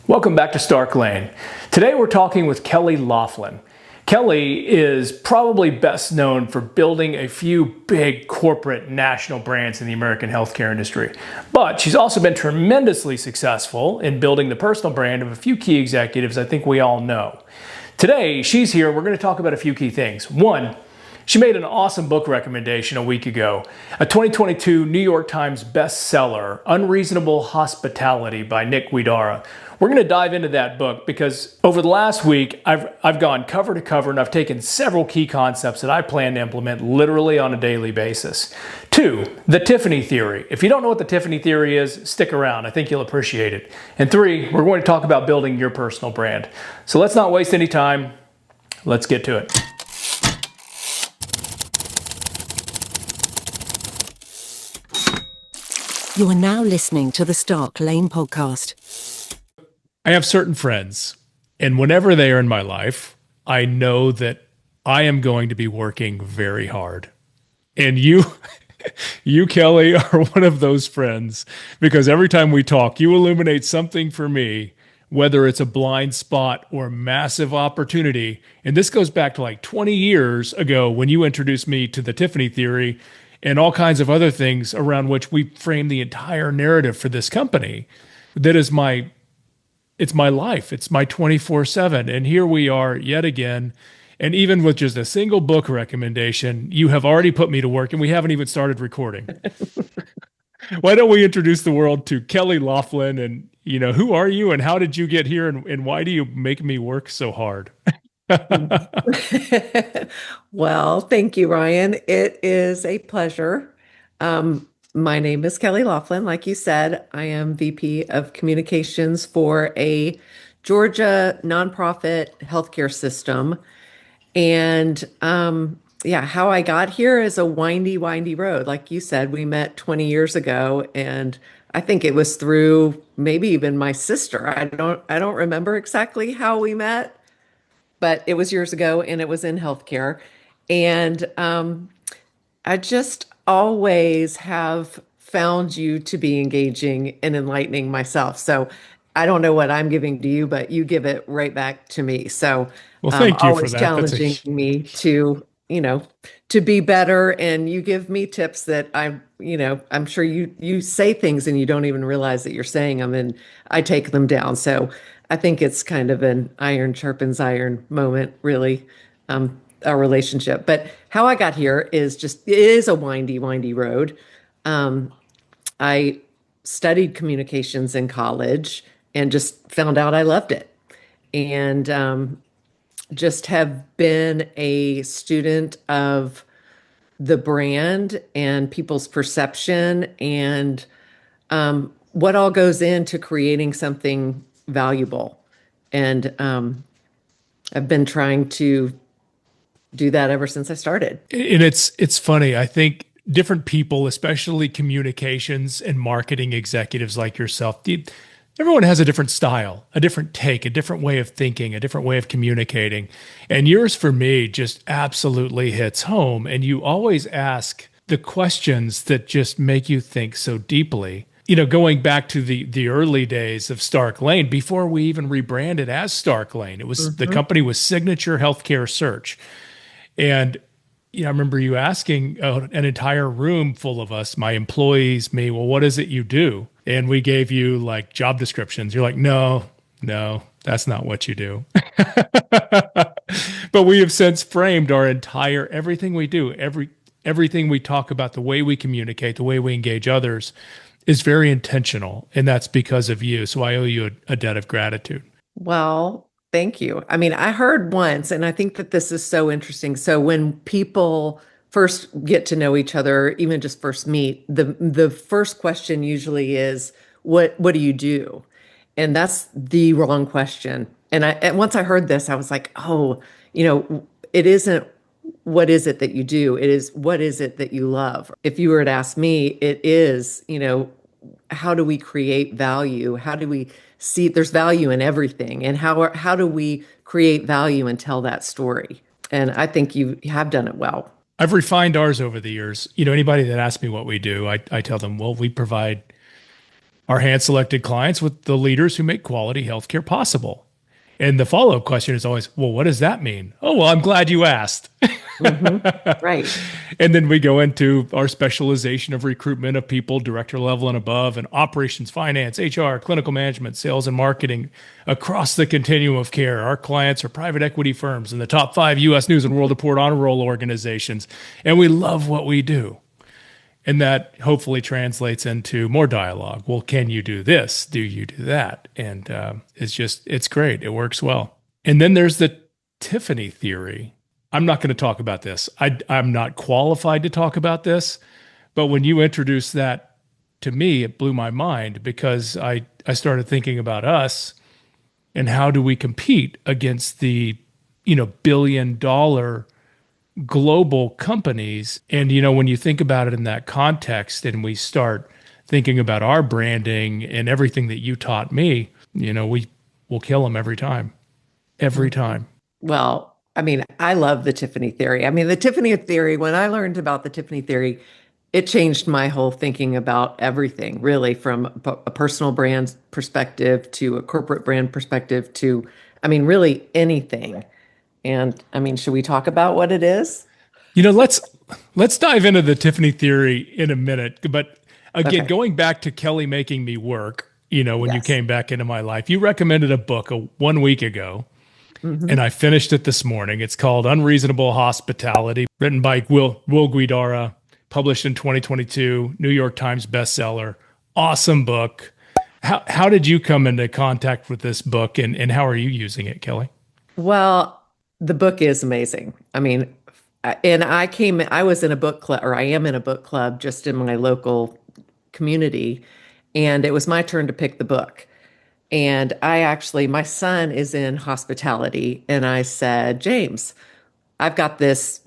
Welcome back to Stark Lane. Today we're talking with Kelly Laughlin. Kelly is probably best known for building a few big corporate national brands in the American healthcare industry. But she's also been tremendously successful in building the personal brand of a few key executives I think we all know. Today she's here, we're going to talk about a few key things. One, she made an awesome book recommendation a week ago, a 2022 New York Times bestseller, Unreasonable Hospitality by Nick Guidara. We're going to dive into that book because over the last week, I've gone cover to cover and I've taken several key concepts that I plan to implement literally on a daily basis. Two, the Tiffany Theory. If you don't know what the Tiffany Theory is, stick around. I think you'll appreciate it. And three, we're going to talk about building your personal brand. So let's not waste any time. Let's get to it. You are now listening to the Stark Lane podcast. I have certain friends, and whenever they are in my life, I know that I am going to be working very hard. And you, Kelly, are one of those friends because every time we talk, you illuminate something for me, whether it's a blind spot or massive opportunity. And this goes back to like 20 years ago when you introduced me to the Tiffany Theory and all kinds of other things around which we frame the entire narrative for this company. That is it's my life. It's my 24/7. And here we are yet again. And even with just a single book recommendation, you have already put me to work and we haven't even started recording. Why don't we introduce the world to Kelly Laughlin and, who are you and how did you get here and why do you make me work so hard? Well, thank you, Ryan. It is a pleasure. My name is Kelly Laughlin. Like you said, I am VP of Communications for a Georgia nonprofit healthcare system. And how I got here is a windy, windy road. Like you said, we met 20 years ago, and I think it was through maybe even my sister. I don't remember exactly how we met, but it was years ago, and it was in healthcare. And I just always have found you to be engaging and enlightening myself. So I don't know what I'm giving to you, but you give it right back to me. So well, thank you for always that. challenging me to, to be better. And you give me tips that I'm sure you say things and you don't even realize that you're saying them, and I take them down. So I think it's kind of an iron sharpens iron moment, really. Our relationship. But how I got here is it is a windy, windy road. I studied communications in college and just found out I loved it. And just have been a student of the brand and people's perception and what all goes into creating something valuable. And I've been trying to do that ever since I started. And it's funny. I think different people, especially communications and marketing executives like yourself, everyone has a different style, a different take, a different way of thinking, a different way of communicating. And yours, for me, just absolutely hits home. And you always ask the questions that just make you think so deeply. Going back to the early days of Stark Lane, before we even rebranded as Stark Lane, it was the company was Signature Healthcare Search. And I remember you asking an entire room full of us, my employees, me, well, what is it you do? And we gave you like job descriptions. You're like, no, that's not what you do. But we have since framed our entire, everything we do, everything we talk about, the way we communicate, the way we engage others is very intentional. And that's because of you. So I owe you a debt of gratitude. Well, thank you. I mean, I heard once, and I think that this is so interesting. So when people first get to know each other, even just first meet, the first question usually is, what do you do? And that's the wrong question. And once I heard this, I was like, oh, it isn't what is it that you do? It is what is it that you love? If you were to ask me, it is, how do we create value? How do we see there's value in everything? And how do we create value and tell that story? And I think you have done it well. I've refined ours over the years. Anybody that asks me what we do, I tell them, well, we provide our hand-selected clients with the leaders who make quality healthcare possible. And the follow-up question is always, well, what does that mean? Oh, well, I'm glad you asked. Right. And then we go into our specialization of recruitment of people, director level and above, and operations, finance, HR, clinical management, sales, and marketing across the continuum of care. Our clients are private equity firms and the top 5 U.S. News and World Report honor roll organizations. And we love what we do. And that hopefully translates into more dialogue. Well, can you do this? Do you do that? And it's great. It works well. And then there's the Tiffany Theory. I'm not going to talk about this. I'm not qualified to talk about this. But when you introduced that to me, it blew my mind because I started thinking about us and how do we compete against the, billion-dollar global companies. And, when you think about it in that context and we start thinking about our branding and everything that you taught me, we'll kill them every time. Every time. Well, I love the Tiffany Theory. The Tiffany Theory, when I learned about the Tiffany Theory, it changed my whole thinking about everything, really, from a personal brand perspective to a corporate brand perspective to, really anything. And should we talk about what it is? Let's dive into the Tiffany Theory in a minute. But again, Okay. going back to Kelly making me work, when you Yes. came back into my life, you recommended a book 1 week ago, and I finished it this morning. It's called Unreasonable Hospitality, written by Will Guidara, published in 2022, New York Times bestseller. Awesome book. How did you come into contact with this book, and how are you using it, Kelly? Well, the book is amazing. And I was in a book club, or I am in a book club just in my local community, and it was my turn to pick the book. And my son is in hospitality, and I said, James, I've got this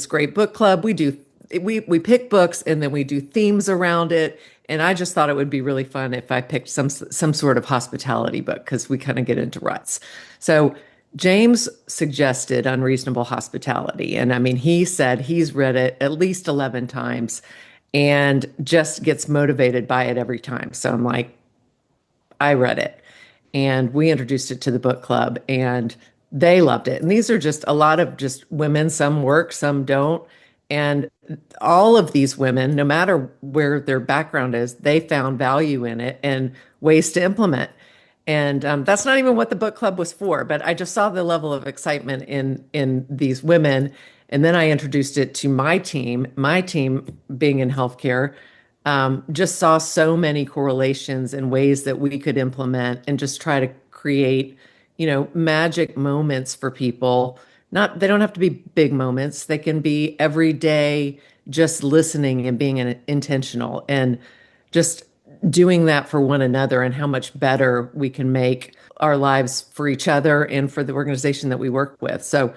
great book club. We pick books and then we do themes around it. And I just thought it would be really fun if I picked some sort of hospitality book because we kind of get into ruts. So James suggested Unreasonable Hospitality. And he said he's read it at least 11 times and just gets motivated by it every time. So I'm like, I read it and we introduced it to the book club and they loved it. And these are just a lot of just women, some work, some don't. And all of these women, no matter where their background is, they found value in it and ways to implement. And that's not even what the book club was for, but I just saw the level of excitement in these women. And then I introduced it to my team being in healthcare, just saw so many correlations and ways that we could implement and just try to create, magic moments for people. They don't have to be big moments. They can be every day, just listening and being intentional and just doing that for one another and how much better we can make our lives for each other and for the organization that we work with. So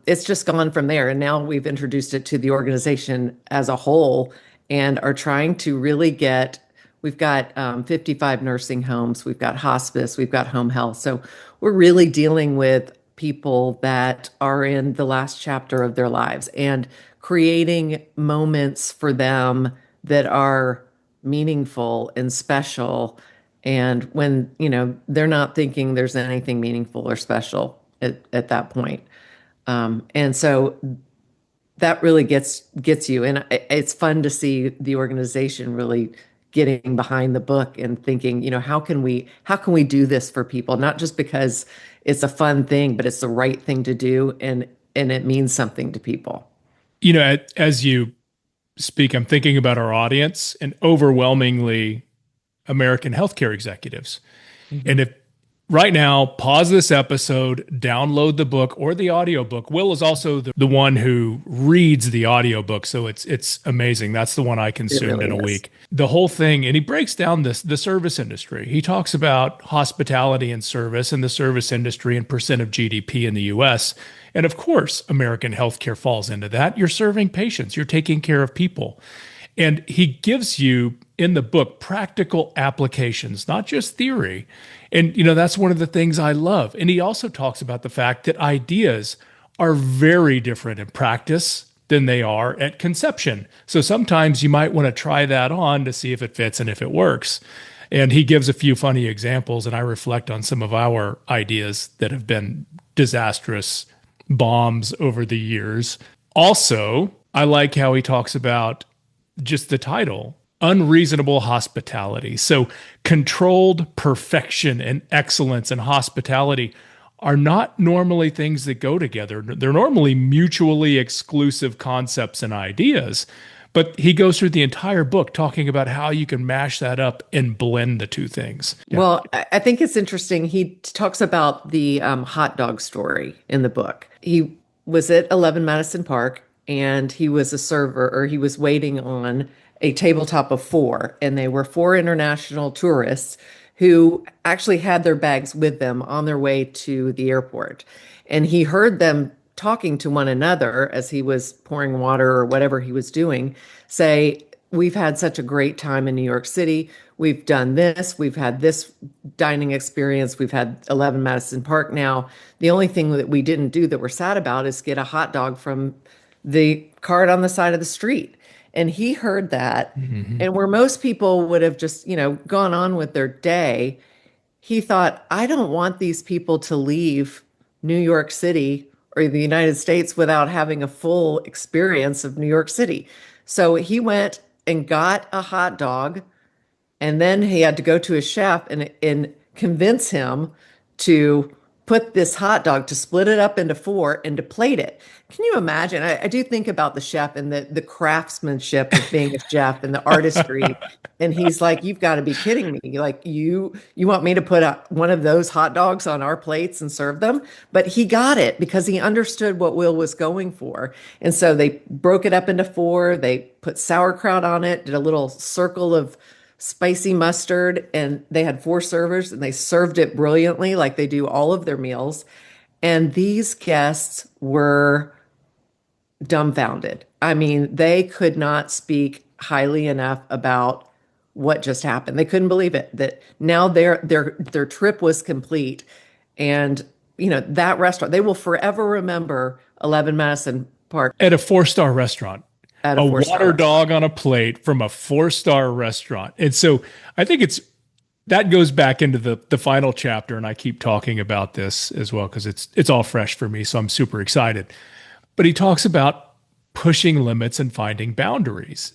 it's just gone from there. And now we've introduced it to the organization as a whole and are trying to really we've got 55 nursing homes, we've got hospice, we've got home health. So we're really dealing with people that are in the last chapter of their lives and creating moments for them that are meaningful and special. And when, they're not thinking there's anything meaningful or special at that point. And so that really gets you. And it's fun to see the organization really getting behind the book and thinking, how can we do this for people? Not just because it's a fun thing, but it's the right thing to do. And it means something to people. As you speak, I'm thinking about our audience and overwhelmingly American healthcare executives. And if right now, pause this episode, download the book or the audiobook. Will is also the one who reads the audiobook, so it's amazing. That's the one I consumed in a week. The whole thing, and he breaks down the service industry. He talks about hospitality and service and the service industry and percent of GDP in the US. And of course, American healthcare falls into that. You're serving patients, you're taking care of people. And he gives you in the book practical applications, not just theory. And, that's one of the things I love. And he also talks about the fact that ideas are very different in practice than they are at conception. So sometimes you might want to try that on to see if it fits and if it works. And he gives a few funny examples, and I reflect on some of our ideas that have been disastrous bombs over the years. Also, I like how he talks about just the title, Unreasonable Hospitality. So, controlled perfection and excellence and hospitality are not normally things that go together. They're normally mutually exclusive concepts and ideas. But he goes through the entire book talking about how you can mash that up and blend the two things. Yeah. Well, I think it's interesting. He talks about the hot dog story in the book. He was at 11 Madison Park and he was a server, or he was waiting on a tabletop of four, and they were four international tourists who actually had their bags with them on their way to the airport. And he heard them talking to one another as he was pouring water or whatever he was doing, say, "We've had such a great time in New York City. We've done this. We've had this dining experience. We've had 11 Madison Park now. The only thing that we didn't do that we're sad about is get a hot dog from the cart on the side of the street." And he heard that. And where most people would have just, gone on with their day, he thought, I don't want these people to leave New York City or the United States without having a full experience of New York City. So he went and got a hot dog, and then he had to go to his chef and convince him to put this hot dog, to split it up into four and to plate it. Can you imagine? I do think about the chef and the craftsmanship of being a chef and the artistry. And he's like, you've got to be kidding me. Like, you want me to put one of those hot dogs on our plates and serve them? But he got it because he understood what Will was going for. And so they broke it up into four. They put sauerkraut on it, did a little circle of spicy mustard, and they had four servers and they served it brilliantly like they do all of their meals. And these guests were dumbfounded. I mean, they could not speak highly enough about what just happened. They couldn't believe it, that now their trip was complete. And that restaurant, they will forever remember 11 Madison Park At a four-star restaurant. at A a four-star water restaurant. dog on a plate from a four-star restaurant. And so I think that goes back into the final chapter, and I keep talking about this as well because it's all fresh for me, so I'm super excited. But he talks about pushing limits and finding boundaries.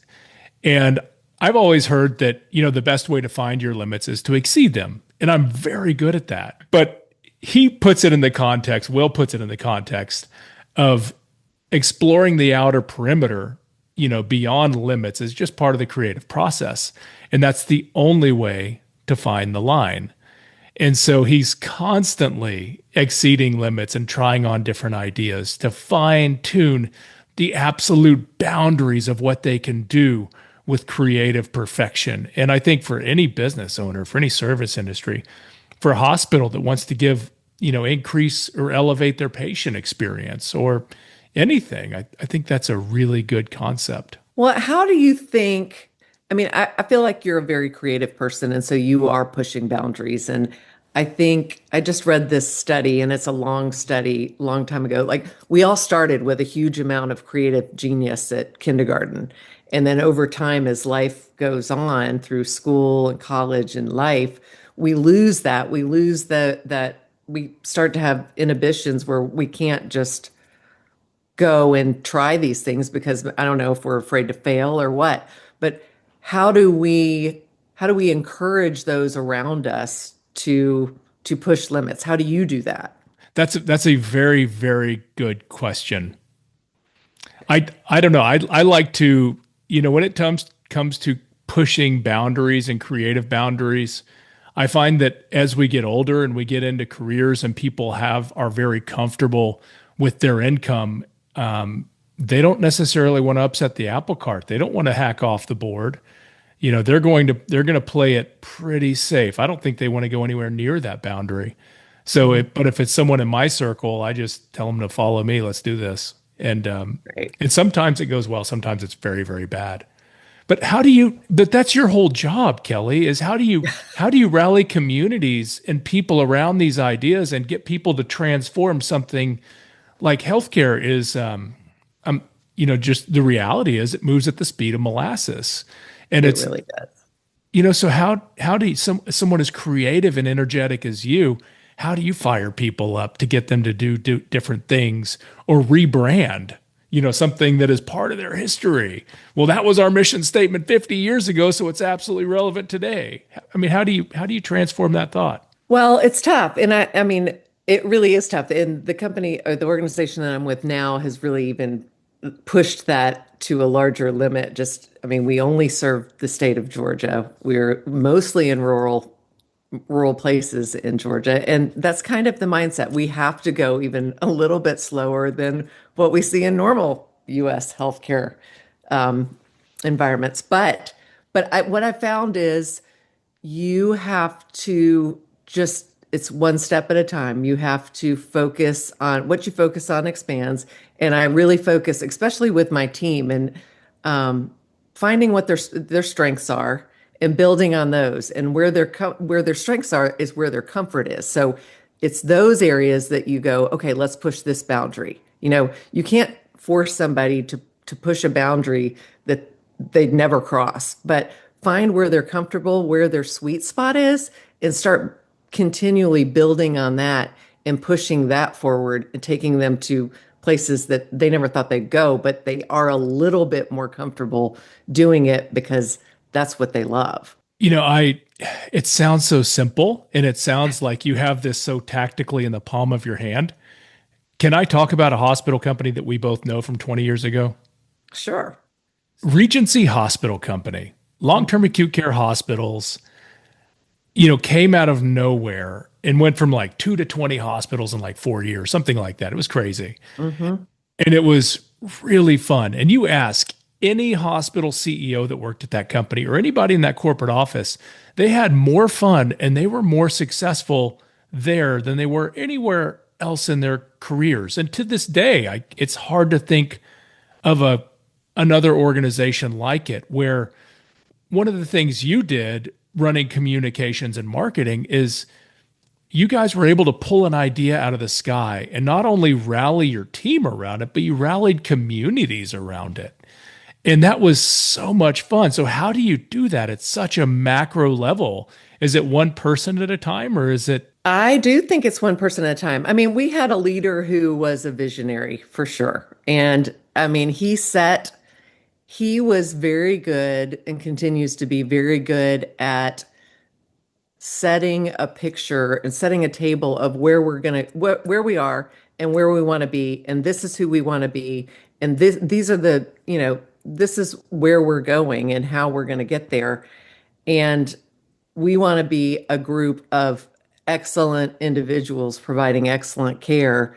And I've always heard that, the best way to find your limits is to exceed them. And I'm very good at that. But Will puts it in the context of exploring the outer perimeter, beyond limits is just part of the creative process. And that's the only way to find the line. And so he's constantly exceeding limits and trying on different ideas to fine tune the absolute boundaries of what they can do with creative perfection. And I think for any business owner, for any service industry, for a hospital that wants to give, increase or elevate their patient experience or anything, I think that's a really good concept. Well, how do you think? I mean, I feel like you're a very creative person, and so you are pushing boundaries. And I think I just read this study, and it's a long study, long time ago. Like, we all started with a huge amount of creative genius at kindergarten. And then over time, as life goes on through school and college and life, we lose that. We lose that we start to have inhibitions where we can't just go and try these things because I don't know if we're afraid to fail or what. But how do we encourage those around us to push limits? How do you do that? That's a very, very good question. I don't know. I like to, when it comes to pushing boundaries and creative boundaries, I find that as we get older and we get into careers and people are very comfortable with their income, they don't necessarily want to upset the apple cart. They don't want to hack off the board. They're going to play it pretty safe. I don't think they want to go anywhere near that boundary. But if it's someone in my circle, I just tell them to follow me. Let's do this. And Right. and sometimes it goes well. Sometimes it's very, very bad. But but that's your whole job, Kelly, is how do you rally communities and people around these ideas and get people to transform something like healthcare is, just the reality is it moves at the speed of molasses. And It it's, really does. So how do someone as creative and energetic as you, how do you fire people up to get them to do different things or rebrand? Something that is part of their history. Well, that was our mission statement 50 years ago, so it's absolutely relevant today. I mean, how do you transform that thought? Well, it's tough. And I mean, it really is tough. And the company or the organization that I'm with now has really even pushed that to a larger limit. I mean, we only serve the state of Georgia. We're mostly in rural places in Georgia. And that's kind of the mindset. We have to go even a little bit slower than what we see in normal US healthcare environments. What I found is you have to just, it's one step at a time. You have to focus on what you focus on expands. And I really focus, especially with my team, and finding what their strengths are and building on those. And where their strengths are is where their comfort is. So it's those areas that you go, okay, let's push this boundary. You can't force somebody to push a boundary that they'd never cross, but find where they're comfortable, where their sweet spot is, and start continually building on that and pushing that forward and taking them to places that they never thought they'd go, but they are a little bit more comfortable doing it because that's what they love. It sounds so simple and it sounds like you have this so tactically in the palm of your hand. Can I talk about a hospital company that we both know from 20 years ago? Sure. Regency Hospital Company, long-term acute care hospitals, came out of nowhere and went from like 2 to 20 hospitals in like 4 years, something like that. It was crazy. Mm-hmm. And it was really fun. And you ask any hospital CEO that worked at that company or anybody in that corporate office, they had more fun and they were more successful there than they were anywhere else in their careers. And to this day, it's hard to think of another organization like it, where one of the things you did running communications and marketing is you guys were able to pull an idea out of the sky and not only rally your team around it, but you rallied communities around it. And that was so much fun. So how do you do that at such a macro level? Is it one person at a time, or is it? I do think it's one person at a time. I mean, we had a leader who was a visionary for sure. And I mean, he was very good and continues to be very good at setting a picture and setting a table of where we are and where we want to be, and this is who we want to be, and these are this is where we're going and how we're going to get there. And we want to be a group of excellent individuals providing excellent care.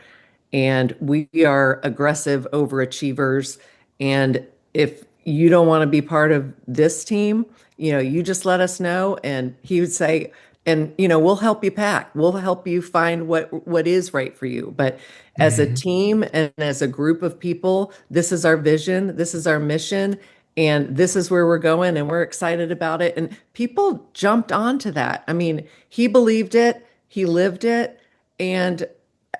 And we are aggressive overachievers. And if you don't want to be part of this team, you just let us know. And he would say, and we'll help you pack. We'll help you find what is right for you. But as a Mhm. team and as a group of people, this is our vision, this is our mission, and this is where we're going, and we're excited about it. And people jumped onto that. I mean, he believed it, he lived it, and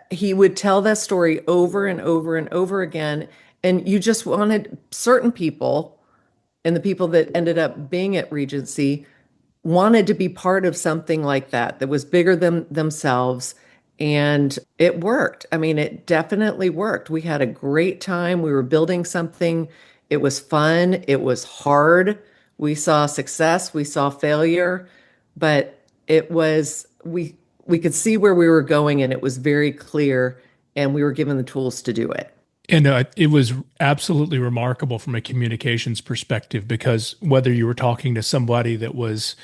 he would tell that story over and over and over again. And you just wanted certain people, and the people that ended up being at Regency wanted to be part of something like that that was bigger than themselves. And it worked. I mean, it definitely worked. We had a great time. We were building something. It was fun. It was hard. We saw success. We saw failure, but we could see where we were going, and it was very clear, and we were given the tools to do it. And it was absolutely remarkable from a communications perspective, because whether you were talking to somebody that was,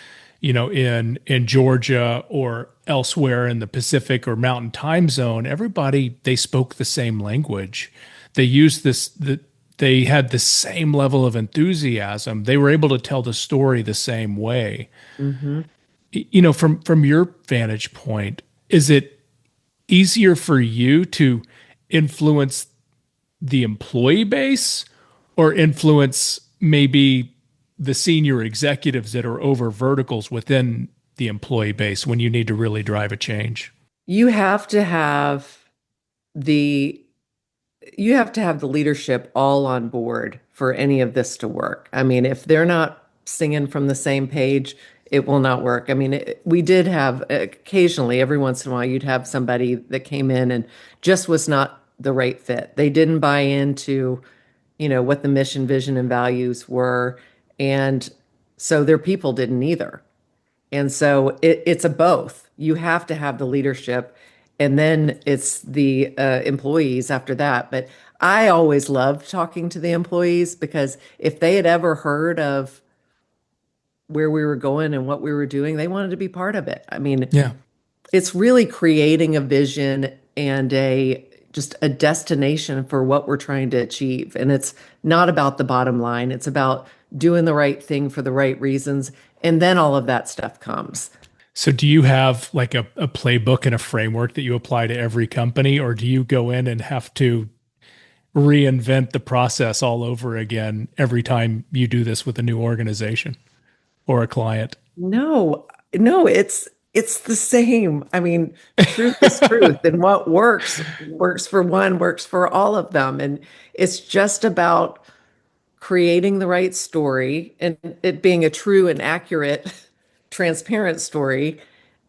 in Georgia or elsewhere in the Pacific or Mountain Time Zone, everybody, they spoke the same language. They used they had the same level of enthusiasm. They were able to tell the story the same way. Hmm. From your vantage point, is it easier for you to influence the employee base or influence maybe the senior executives that are over verticals within the employee base when you need to really drive a change? You have to have the you have to have the leadership all on board for any of this to work. I mean, if they're not singing from the same page, it will not work. I mean, we did have occasionally, every once in a while, you'd have somebody that came in and just was not the right fit. They didn't buy into, what the mission, vision, and values were. And so their people didn't either. And so it's a both. You have to have the leadership, and then it's the employees after that. But I always loved talking to the employees because if they had ever heard of where we were going and what we were doing, they wanted to be part of it. I mean, Yeah. it's really creating a vision and a just a destination for what we're trying to achieve. And it's not about the bottom line. It's about doing the right thing for the right reasons. And then all of that stuff comes. So do you have like a playbook and a framework that you apply to every company, or do you go in and have to reinvent the process all over again every time you do this with a new organization or a client? No, it's the same. I mean, truth is truth, and what works for one, works for all of them. And it's just about creating the right story and it being a true and accurate, transparent story,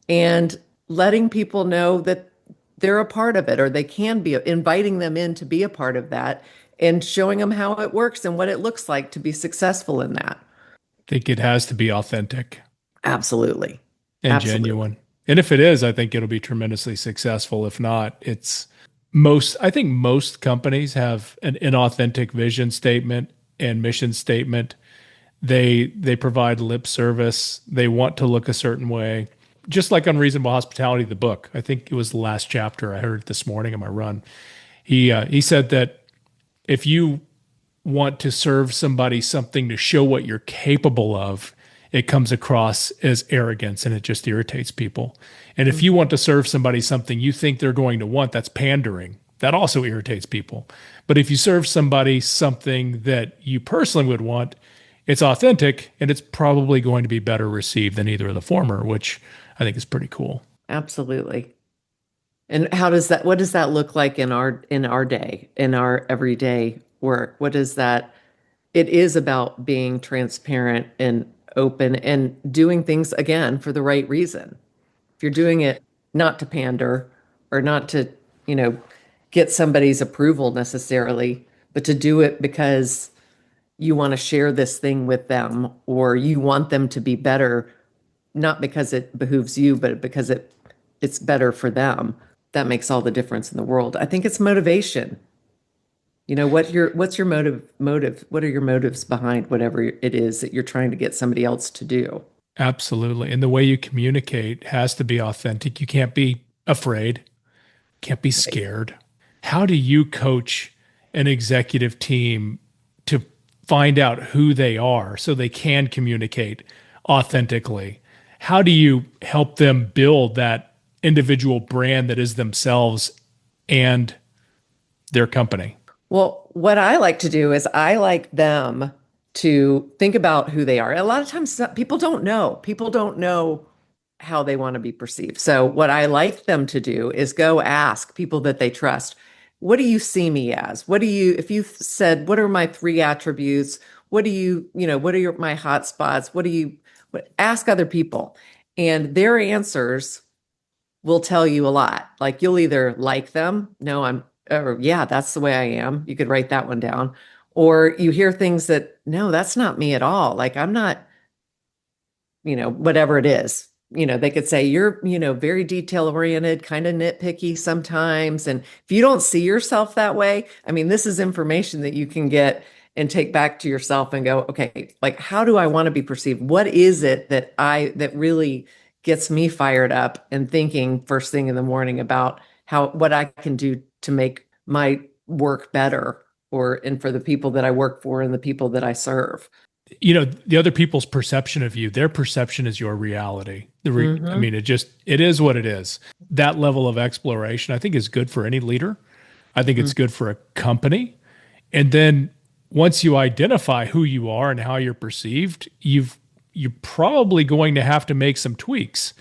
and letting people know that they're a part of it, or they can be, inviting them in to be a part of that, and showing them how it works and what it looks like to be successful in that. I think it has to be authentic Absolutely. and Absolutely. genuine. And if it is, I think it'll be tremendously successful. If not, I think most companies have an inauthentic vision statement and mission statement. They provide lip service. They want to look a certain way. Just like Unreasonable Hospitality, the book. I think it was the last chapter. I heard it this morning on my run. He said that if you want to serve somebody something to show what you're capable of, it comes across as arrogance and it just irritates people. And if you want to serve somebody something you think they're going to want, that's pandering. That also irritates people. But if you serve somebody something that you personally would want, it's authentic and it's probably going to be better received than either of the former, which I think is pretty cool. Absolutely. And what does that look like in our day, in our everyday work? What is that? It is about being transparent and open and doing things again for the right reason. If you're doing it not to pander or not to, get somebody's approval necessarily, but to do it because you want to share this thing with them, or you want them to be better, not because it behooves you, but because it's better for them. That makes all the difference in the world. I think it's motivation. What's your motive? What are your motives behind whatever it is that you're trying to get somebody else to do? Absolutely. And the way you communicate has to be authentic. You can't be afraid, can't be scared. How do you coach an executive team to find out who they are so they can communicate authentically? How do you help them build that individual brand that is themselves and their company? Well, what I like to do is I like them to think about who they are. A lot of times people don't know. People don't know how they want to be perceived. So what I like them to do is go ask people that they trust, what do you see me as? If you said, what are my three attributes? What are my hot spots? Ask other people, and their answers will tell you a lot. Like, you'll either like them, no, or yeah, that's the way I am. You could write that one down. Or you hear things that, no, that's not me at all. Like, I'm not, whatever it is. They could say you're, very detail oriented, kind of nitpicky sometimes. And if you don't see yourself that way, I mean, this is information that you can get and take back to yourself and go, okay, like, how do I want to be perceived? What is it that really gets me fired up and thinking first thing in the morning about what I can do to make my work better, and for the people that I work for and the people that I serve. The other people's perception of you, their perception is your reality. I mean, it is what it is. That level of exploration, I think, is good for any leader. I think it's good for a company. And then once you identify who you are and how you're perceived, you're probably going to have to make some tweaks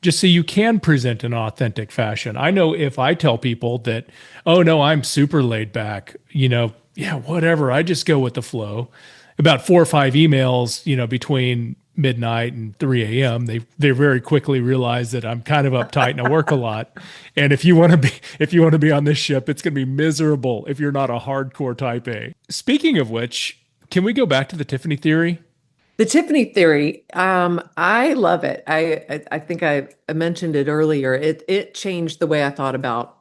just so you can present in an authentic fashion. I know if I tell people that, oh no, I'm super laid back, yeah, whatever, I just go with the flow. about 4 or 5 emails, between midnight and 3 a.m., they very quickly realize that I'm kind of uptight and I work a lot. And if you want to be on this ship, it's going to be miserable if you're not a hardcore type A. Speaking of which, can we go back to the Tiffany theory? The Tiffany theory, I love it. I think I mentioned it earlier. It changed the way I thought about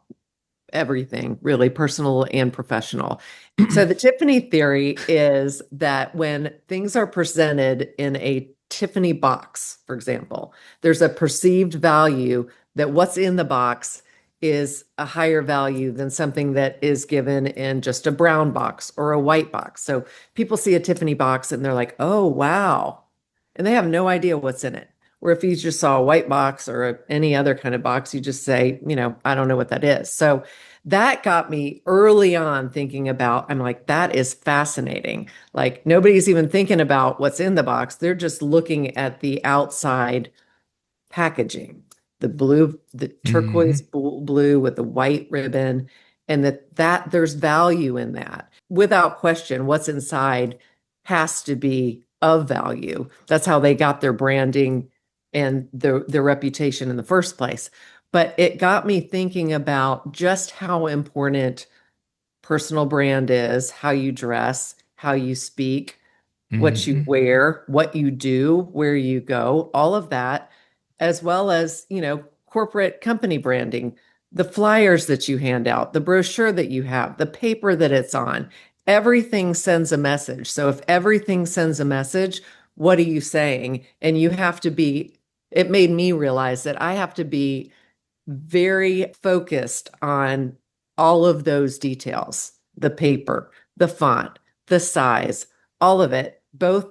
everything, really, personal and professional. So the Tiffany theory is that when things are presented in a Tiffany box, for example, there's a perceived value that what's in the box is a higher value than something that is given in just a brown box or a white box. So people see a Tiffany box and they're like, oh, wow. And they have no idea what's in it. Or if you just saw a white box or any other kind of box, you just say, I don't know what that is. So that got me early on thinking about, I'm like, that is fascinating. Like nobody's even thinking about what's in the box. They're just looking at the outside packaging, the blue, the turquoise blue with the white ribbon, and that there's value in that. Without question, what's inside has to be of value. That's how they got their branding and their reputation in the first place. But it got me thinking about just how important personal brand is, how you dress, how you speak, what you wear, what you do, where you go, all of that, as well as, corporate company branding, the flyers that you hand out, the brochure that you have, the paper that it's on, everything sends a message. So if everything sends a message, what are you saying? And it made me realize that I have to be very focused on all of those details, the paper, the font, the size, all of it, both,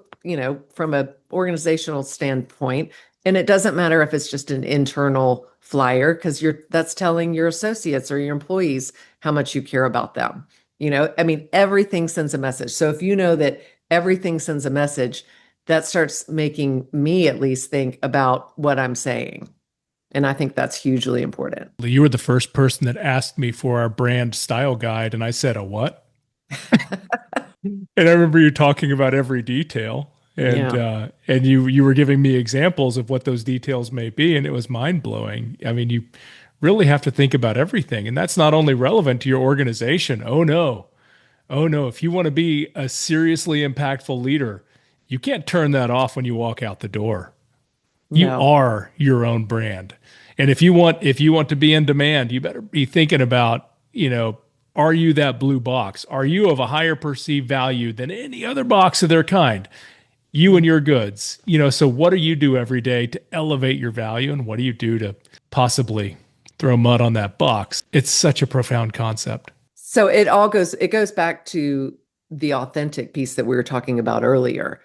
from a organizational standpoint. And it doesn't matter if it's just an internal flyer, because that's telling your associates or your employees how much you care about them. Everything sends a message. So if you know that everything sends a message, that starts making me at least think about what I'm saying. And I think that's hugely important. You were the first person that asked me for our brand style guide, and I said, "A what?" And I remember you talking about every detail, and Yeah. and you were giving me examples of what those details may be, and it was mind blowing. I mean, you really have to think about everything, and that's not only relevant to your organization. Oh no! If you want to be a seriously impactful leader, you can't turn that off when you walk out the door. You No. are your own brand. And if you want to be in demand, you better be thinking about, are you that blue box? Are you of a higher perceived value than any other box of their kind? You and your goods. So what do you do every day to elevate your value, and what do you do to possibly throw mud on that box? It's such a profound concept. So it goes back to the authentic piece that we were talking about earlier.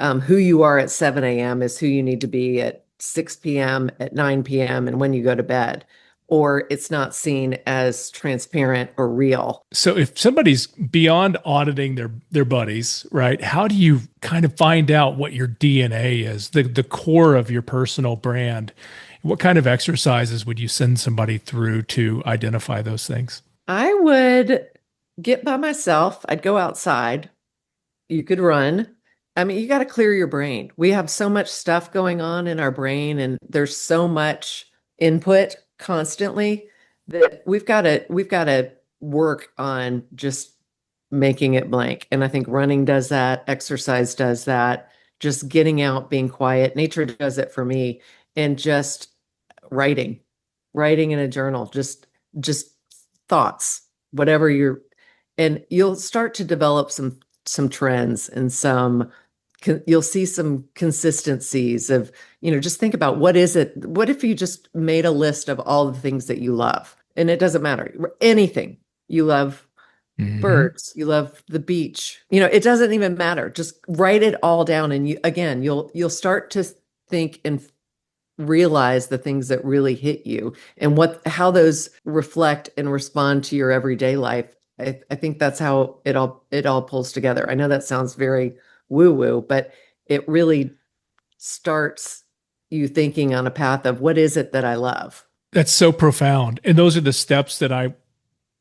Who you are at 7 a.m. is who you need to be at 6 p.m., at 9 p.m., and when you go to bed, or it's not seen as transparent or real. So if somebody's beyond auditing their buddies, right? How do you kind of find out what your DNA is, the core of your personal brand? What kind of exercises would you send somebody through to identify those things? I would get by myself. I'd go outside. You could run. You got to clear your brain. We have so much stuff going on in our brain, and there's so much input constantly that we've got to work on just making it blank. And I think running does that, exercise does that, just getting out, being quiet. Nature does it for me, and just writing, writing in a journal, just thoughts, whatever and you'll start to develop some trends and you'll see some consistencies of, just think about what if you just made a list of all the things that you love, and it doesn't matter, anything you love, birds, you love the beach, it doesn't even matter. Just write it all down. And you'll start to think and realize the things that really hit you and how those reflect and respond to your everyday life. I think that's how it all pulls together. I know that sounds very woo-woo, but it really starts you thinking on a path of, what is it that I love? That's so profound. And those are the steps that I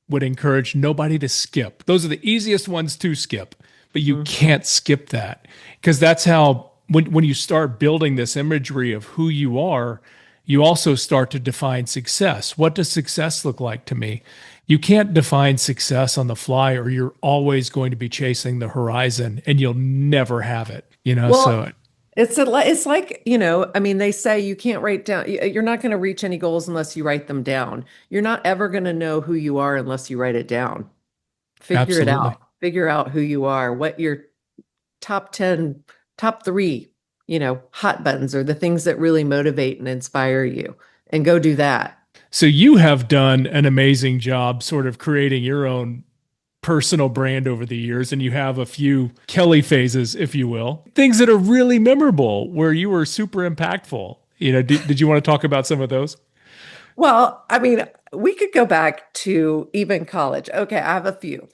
would encourage nobody to skip. Those are the easiest ones to skip, but you can't skip that because that's how when you start building this imagery of who you are, you also start to define success. What does success look like to me? You can't define success on the fly, or you're always going to be chasing the horizon and you'll never have it, Well, so it's like, I mean, they say you can't write down, you're not going to reach any goals unless you write them down. You're not ever going to know who you are unless you write it down. Figure it absolutely. out. Figure out who you are, what your top 10, top three, hot buttons are, the things that really motivate and inspire you, and go do that. So you have done an amazing job sort of creating your own personal brand over the years, and you have a few Kelly phases, if you will, things that are really memorable where you were super impactful. Did you want to talk about some of those? Well, I mean, we could go back to even college. Okay, I have a few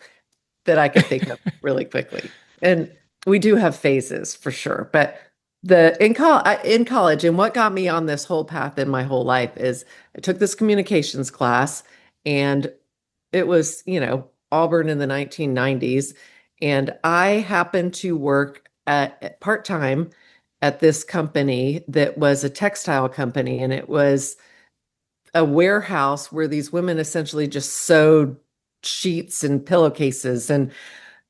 that I could think of really quickly. And we do have phases for sure. But in college, and what got me on this whole path in my whole life is I took this communications class, and it was, Auburn in the 1990s. And I happened to work at part-time at this company that was a textile company, and it was a warehouse where these women essentially just sewed sheets and pillowcases. And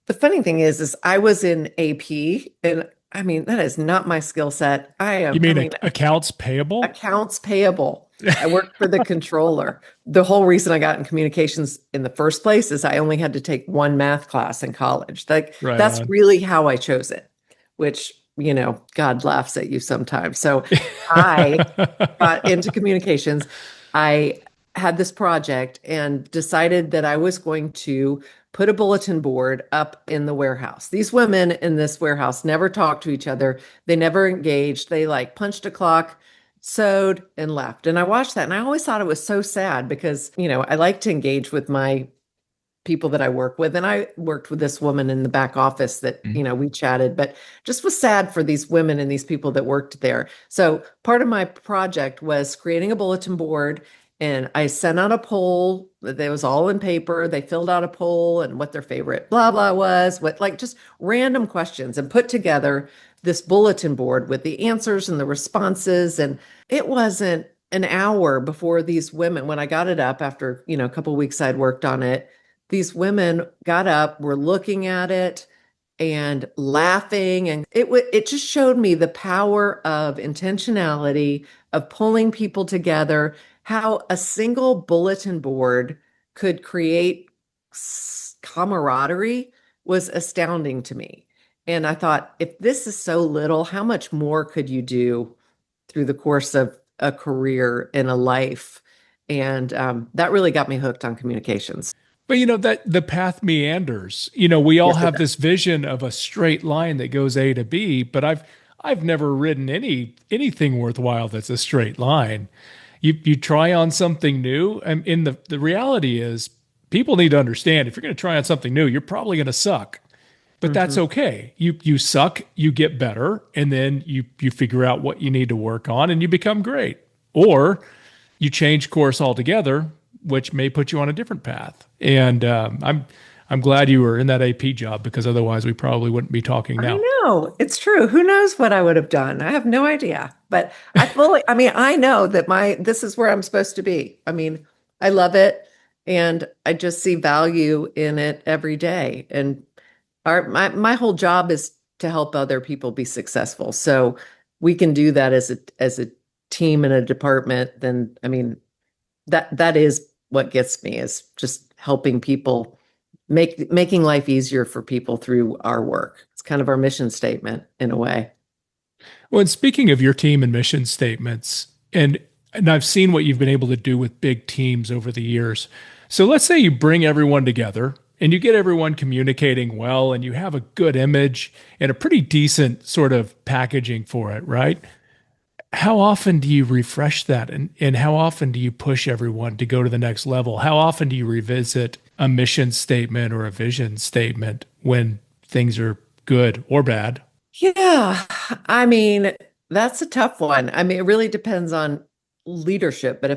the funny thing is I was in AP, and I mean, that is not my skill set. You I mean mean, accounts payable? accounts payable. I worked for the controller. The whole reason I got in communications in the first place is I only had to take one math class in college. Like, Right that's on. really how I chose it, which, God laughs at you sometimes. So I got into communications. I had this project and decided that I was going to put a bulletin board up in the warehouse. These women in this warehouse never talked to each other. They never engaged. They like punched a clock, sewed, and left. And I watched that, and I always thought it was so sad because, I like to engage with my people that I work with. And I worked with this woman in the back office that, we chatted, but just was sad for these women and these people that worked there. So part of my project was creating a bulletin board, and I sent out a poll that was all in paper. They filled out a poll and what their favorite blah blah was, what, like, just random questions, and put together this bulletin board with the answers and the responses. And it wasn't an hour before these women, when I got it up after, a couple of weeks I'd worked on it, these women got up, were looking at it and laughing. And it just showed me the power of intentionality, of pulling people together, how a single bulletin board could create camaraderie was astounding to me. And I thought, if this is so little, how much more could you do through the course of a career and a life? And that really got me hooked on communications. But that the path meanders. We all Yes, it have does. this vision of a straight line that goes A to B, but I've never ridden anything worthwhile that's a straight line. You try on something new, and in the reality is people need to understand if you're going to try on something new, you're probably going to suck. But that's Mhm. okay. You suck, you get better, and then you figure out what you need to work on and you become great. Or you change course altogether, which may put you on a different path. And I'm glad you were in that AP job because otherwise we probably wouldn't be talking I now. know, it's true. Who knows what I would have done? I have no idea. But I mean, I know that this is where I'm supposed to be. I mean, I love it, and I just see value in it every day. And my whole job is to help other people be successful. So we can do that as a team and a department. Then, I mean, that is what gets me, is just helping people, making life easier for people through our work. It's kind of our mission statement in a way. Well, and speaking of your team and mission statements, and I've seen what you've been able to do with big teams over the years. So let's say you bring everyone together and you get everyone communicating well and you have a good image and a pretty decent sort of packaging for it, right? How often do you refresh that, and how often do you push everyone to go to the next level? How often do you revisit a mission statement or a vision statement when things are good or bad? Yeah, I mean, that's a tough one. I mean, it really depends on leadership, but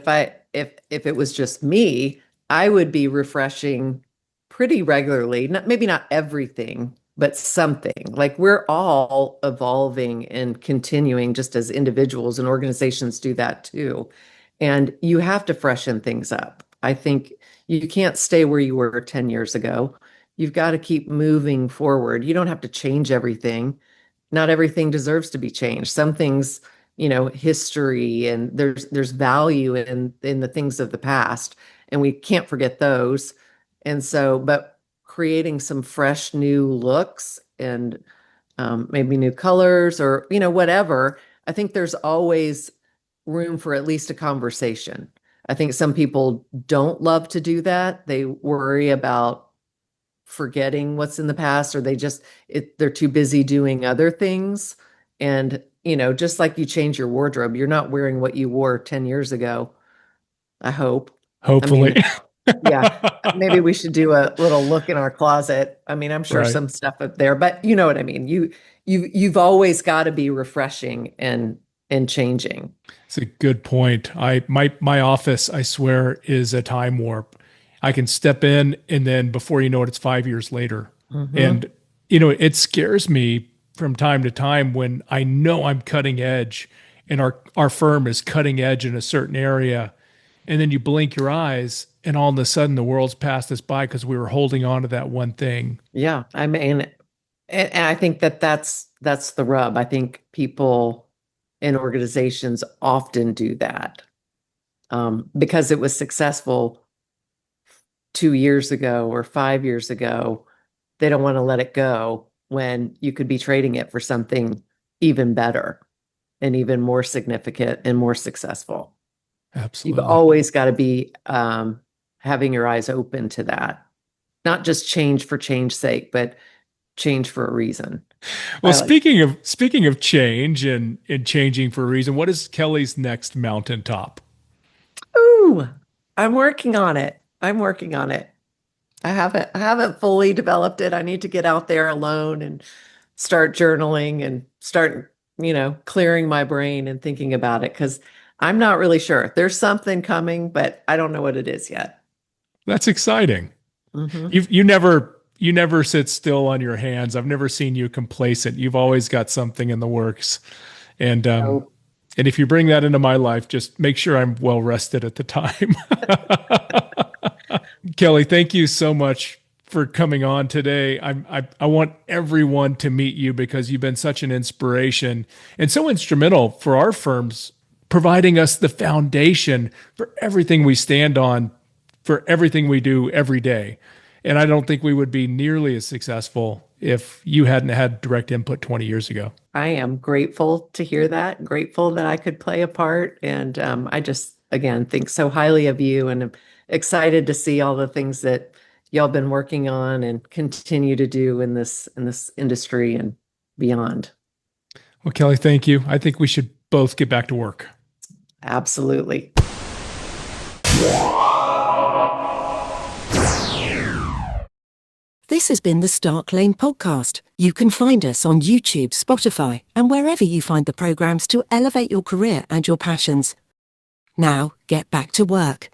if it was just me, I would be refreshing pretty regularly. Maybe not everything, but something. Like we're all evolving and continuing just as individuals, and organizations do that too. And you have to freshen things up. I think you can't stay where you were 10 years ago. You've got to keep moving forward. You don't have to change everything. Not everything deserves to be changed. Some things, history, and there's value in the things of the past, and we can't forget those. And so, but creating some fresh new looks and maybe new colors or whatever. I think there's always room for at least a conversation. I think some people don't love to do that. They worry about forgetting what's in the past, or they're too busy doing other things. And just like you change your wardrobe, you're not wearing what you wore 10 years ago, I hope. I mean, Hopefully. yeah, maybe we should do a little look in our closet. I mean, I'm sure Right. some stuff up there, but you know what I mean. You've always got to be refreshing and changing. It's a good point. My office, I swear, is a time warp. I can step in and then before you know it, it's 5 years later. Hmm. And it scares me from time to time when I know I'm cutting edge and our firm is cutting edge in a certain area. And then you blink your eyes and all of a sudden the world's passed us by because we were holding on to that one thing. Yeah, I mean, and I think that's the rub. I think people in organizations often do that because it was successful 2 years ago or 5 years ago. They don't want to let it go when you could be trading it for something even better and even more significant and more successful. You've Absolutely. always got to be having your eyes open to that, not just change for change's sake, but change for a reason. Well, I like, speaking of change and changing for a reason, what is Kelly's next mountaintop? ooh, I'm working on it. I'm working on it. I haven't fully developed it. I need to get out there alone and start journaling and start, clearing my brain and thinking about it because I'm not really sure. There's something coming, but I don't know what it is yet. That's exciting. Hmm. You never sit still on your hands. I've never seen you complacent. You've always got something in the works. And So and if you bring that into my life, just make sure I'm well rested at the time. Kelly, thank you so much for coming on today. I want everyone to meet you because you've been such an inspiration and so instrumental for our firms, providing us the foundation for everything we stand on, for everything we do every day. And I don't think we would be nearly as successful if you hadn't had direct input 20 years ago. I am grateful to hear that, grateful that I could play a part. And I just, again, think so highly of you and am excited to see all the things that y'all been working on and continue to do in this industry and beyond. Well, Kelly, thank you. I think we should both get back to work. Absolutely. This has been the Stark Lane podcast. You can find us on YouTube, Spotify, and wherever you find the programs to elevate your career and your passions. Now, get back to work.